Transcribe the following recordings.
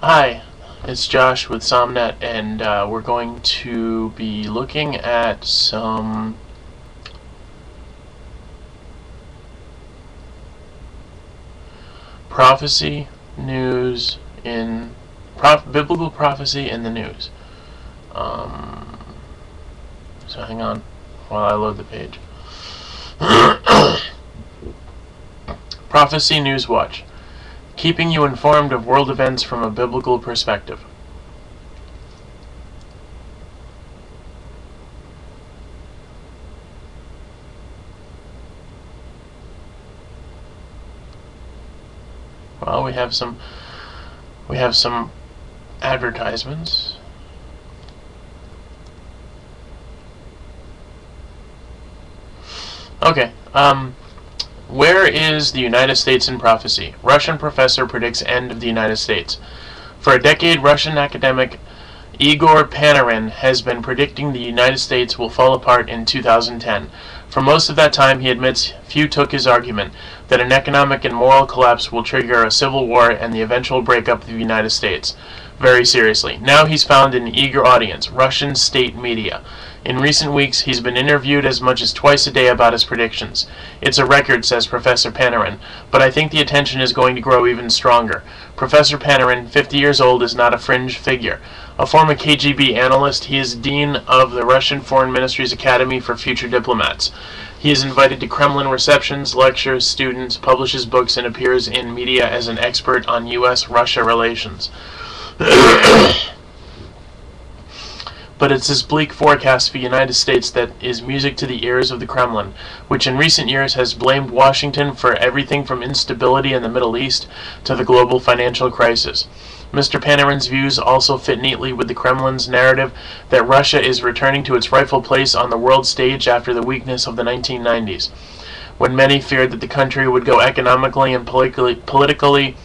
Hi, it's Josh with psalmnet, and we're going to be looking at some prophecy news in biblical prophecy in the news. So hang on while I load the page. Prophecy News Watch, keeping you informed of world events from a biblical perspective. Well, we have some advertisements. Okay, where is the United States in prophecy? Russian professor predicts end of the United States. For a decade, Russian academic Igor Panarin has been predicting the United States will fall apart in 2010. For most of that time, he admits few took his argument that an economic and moral collapse will trigger a civil war and the eventual breakup of the United States very seriously. Now he's found an eager audience, Russian state media. In recent weeks, he's been interviewed as much as twice a day about his predictions. It's a record, says Professor Panarin, but I think the attention is going to grow even stronger. Professor Panarin, 50 years old, is not a fringe figure. A former KGB analyst, he is dean of the Russian Foreign Ministry's Academy for Future Diplomats. He is invited to Kremlin receptions, lectures, students, publishes books, and appears in media as an expert on U.S.-Russia relations. But it's this bleak forecast for the United States that is music to the ears of the Kremlin, which in recent years has blamed Washington for everything from instability in the Middle East to the global financial crisis. Mr. Panarin's views also fit neatly with the Kremlin's narrative that Russia is returning to its rightful place on the world stage after the weakness of the 1990s, when many feared that the country would go economically and politically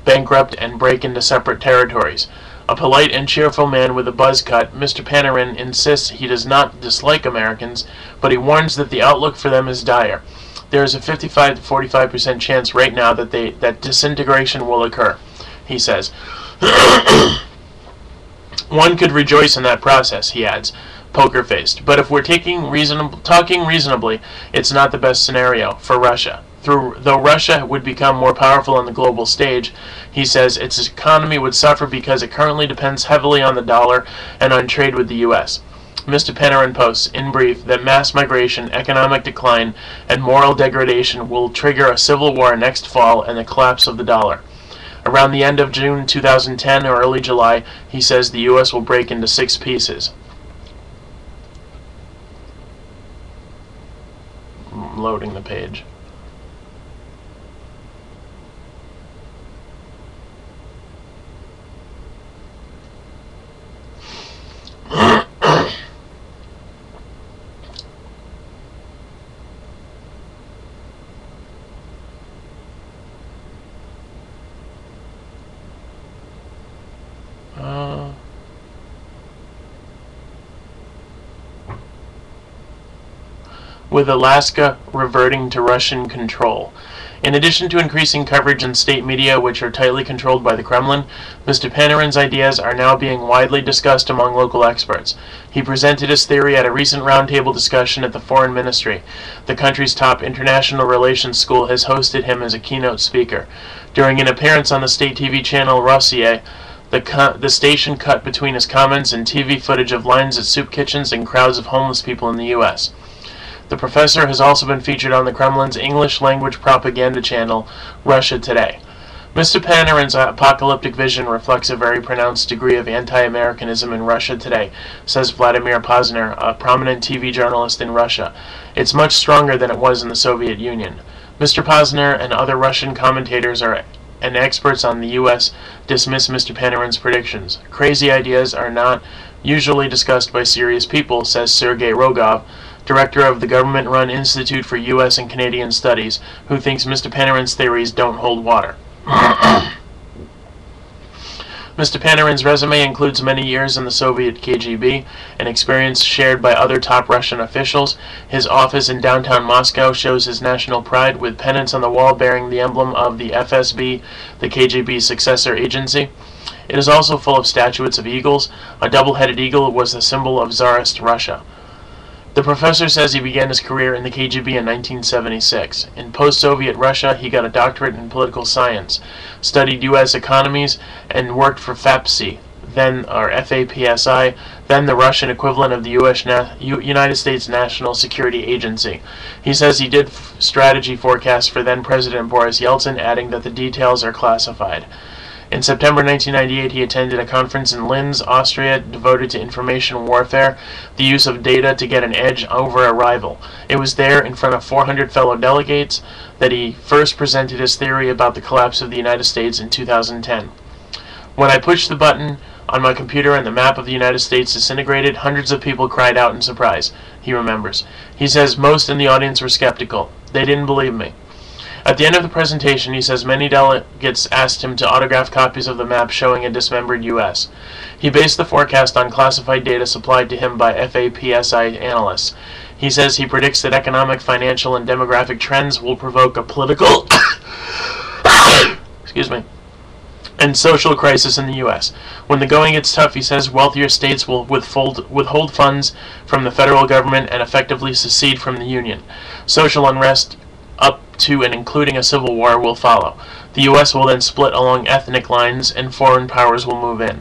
bankrupt and break into separate territories. A polite and cheerful man with a buzz cut, Mr. Panarin insists he does not dislike Americans, but he warns that the outlook for them is dire. There is a 55 to 45% chance right now that disintegration will occur, he says. One could rejoice in that process, he adds, poker-faced. But if we're talking reasonably, it's not the best scenario for Russia. Though Russia would become more powerful on the global stage, he says its economy would suffer because it currently depends heavily on the dollar and on trade with the U.S. Mr. Panarin posts, in brief, that mass migration, economic decline, and moral degradation will trigger a civil war next fall and the collapse of the dollar. Around the end of June 2010 or early July, he says the U.S. will break into 6 pieces. I'm loading the page. With Alaska reverting to Russian control. In addition to increasing coverage in state media, which are tightly controlled by the Kremlin, Mr. Panarin's ideas are now being widely discussed among local experts. He presented his theory at a recent roundtable discussion at the Foreign Ministry. The country's top international relations school has hosted him as a keynote speaker. During an appearance on the state TV channel Rossiya, the station cut between his comments and TV footage of lines at soup kitchens and crowds of homeless people in the U.S. The professor has also been featured on the Kremlin's English-language propaganda channel, Russia Today. Mr. Panarin's apocalyptic vision reflects a very pronounced degree of anti-Americanism in Russia Today, says Vladimir Posner, a prominent TV journalist in Russia. It's much stronger than it was in the Soviet Union. Mr. Posner and other Russian commentators and experts on the U.S. dismiss Mr. Panarin's predictions. Crazy ideas are not usually discussed by serious people, says Sergei Rogov, director of the government-run Institute for U.S. and Canadian Studies, who thinks Mr. Panarin's theories don't hold water. Mr. Panarin's resume includes many years in the Soviet KGB, an experience shared by other top Russian officials. His office in downtown Moscow shows his national pride, with pennants on the wall bearing the emblem of the FSB, the KGB's successor agency. It is also full of statuettes of eagles. A double-headed eagle was the symbol of Tsarist Russia. The professor says he began his career in the KGB in 1976. In post-Soviet Russia, he got a doctorate in political science, studied U.S. economies, and worked for FAPSI, FAPSI, then the Russian equivalent of the United States National Security Agency. He says he did strategy forecasts for then-President Boris Yeltsin, adding that the details are classified. In September 1998, he attended a conference in Linz, Austria, devoted to information warfare, the use of data to get an edge over a rival. It was there, in front of 400 fellow delegates, that he first presented his theory about the collapse of the United States in 2010. When I pushed the button on my computer and the map of the United States disintegrated, hundreds of people cried out in surprise, he remembers. He says most in the audience were skeptical. They didn't believe me. At the end of the presentation, he says many delegates asked him to autograph copies of the map showing a dismembered U.S. He based the forecast on classified data supplied to him by FAPSI analysts. He says he predicts that economic, financial, and demographic trends will provoke a political and social crisis in the U.S. When the going gets tough, he says wealthier states will withhold funds from the federal government and effectively secede from the Union. Social unrest up to and including a civil war will follow. The U.S. will then split along ethnic lines, and foreign powers will move in.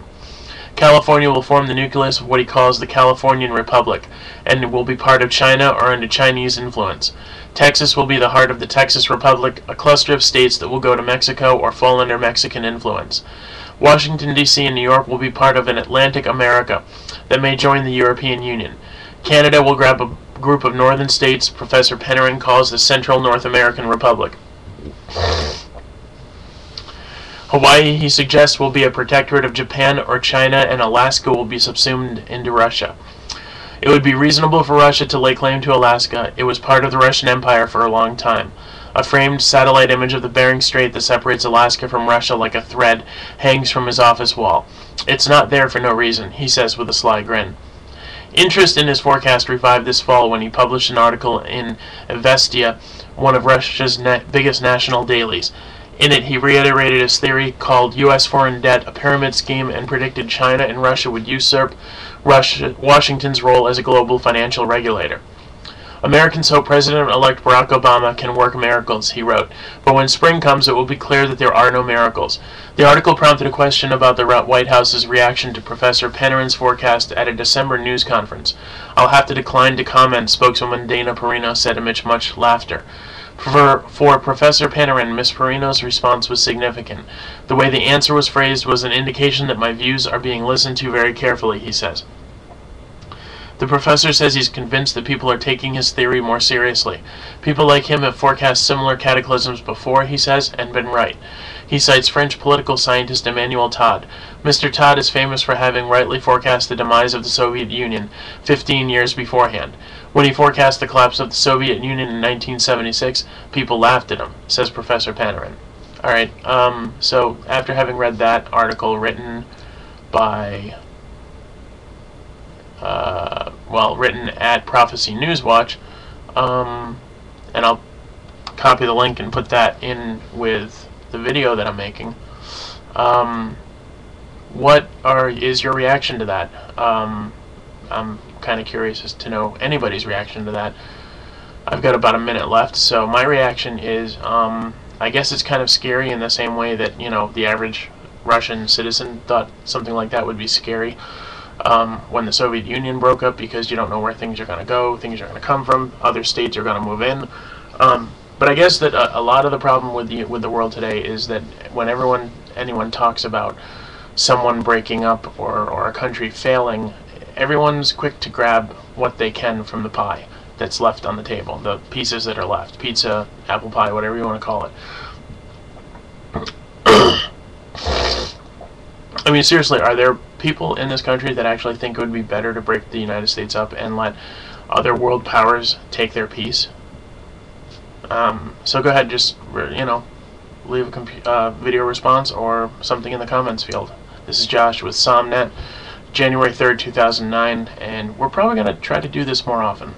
California will form the nucleus of what he calls the Californian Republic, and will be part of China or under Chinese influence. Texas will be the heart of the Texas Republic, a cluster of states that will go to Mexico or fall under Mexican influence. Washington, D.C. and New York will be part of an Atlantic America that may join the European Union. Canada will grab a group of northern states Professor Panarin calls the Central North American Republic. Hawaii, he suggests, will be a protectorate of Japan or China, and Alaska will be subsumed into Russia. It would be reasonable for Russia to lay claim to Alaska. It was part of the Russian Empire for a long time. A framed satellite image of the Bering Strait that separates Alaska from Russia like a thread hangs from his office wall. It's not there for no reason, he says with a sly grin. Interest in his forecast revived this fall when he published an article in Vestia, one of Russia's biggest national dailies. In it, he reiterated his theory, called U.S. foreign debt a pyramid scheme, and predicted China and Russia would usurp Washington's role as a global financial regulator. Americans hope President-elect Barack Obama can work miracles, he wrote, but when spring comes it will be clear that there are no miracles. The article prompted a question about the White House's reaction to Professor Panarin's forecast at a December news conference. I'll have to decline to comment, spokeswoman Dana Perino said amidst much laughter. For Professor Panarin, Ms. Perino's response was significant. The way the answer was phrased was an indication that my views are being listened to very carefully, he says. The professor says he's convinced that people are taking his theory more seriously. People like him have forecast similar cataclysms before, he says, and been right. He cites French political scientist Emmanuel Todd. Mr. Todd is famous for having rightly forecast the demise of the Soviet Union 15 years beforehand. When he forecast the collapse of the Soviet Union in 1976, people laughed at him, says Professor Panarin. Alright, so after having read that article written by... written at Prophecy Newswatch, and I'll copy the link and put that in with the video that I'm making. What is your reaction to that? I'm kind of curious as to know anybody's reaction to that. I've got about a minute left, so my reaction is, I guess it's kind of scary in the same way that, you know, the average Russian citizen thought something like that would be scary. When the Soviet Union broke up, because you don't know where things are going to go, things are going to come from, other states are going to move in. But I guess that a lot of the problem with the world today is that when anyone talks about someone breaking up or a country failing, everyone's quick to grab what they can from the pie that's left on the table, the pieces that are left, pizza, apple pie, whatever you want to call it. I mean, seriously, are there people in this country that actually think it would be better to break the United States up and let other world powers take their piece? So go ahead, just, you know, leave a video response or something in the comments field. This is Josh with psalmnet, January 3rd, 2009, and we're probably going to try to do this more often.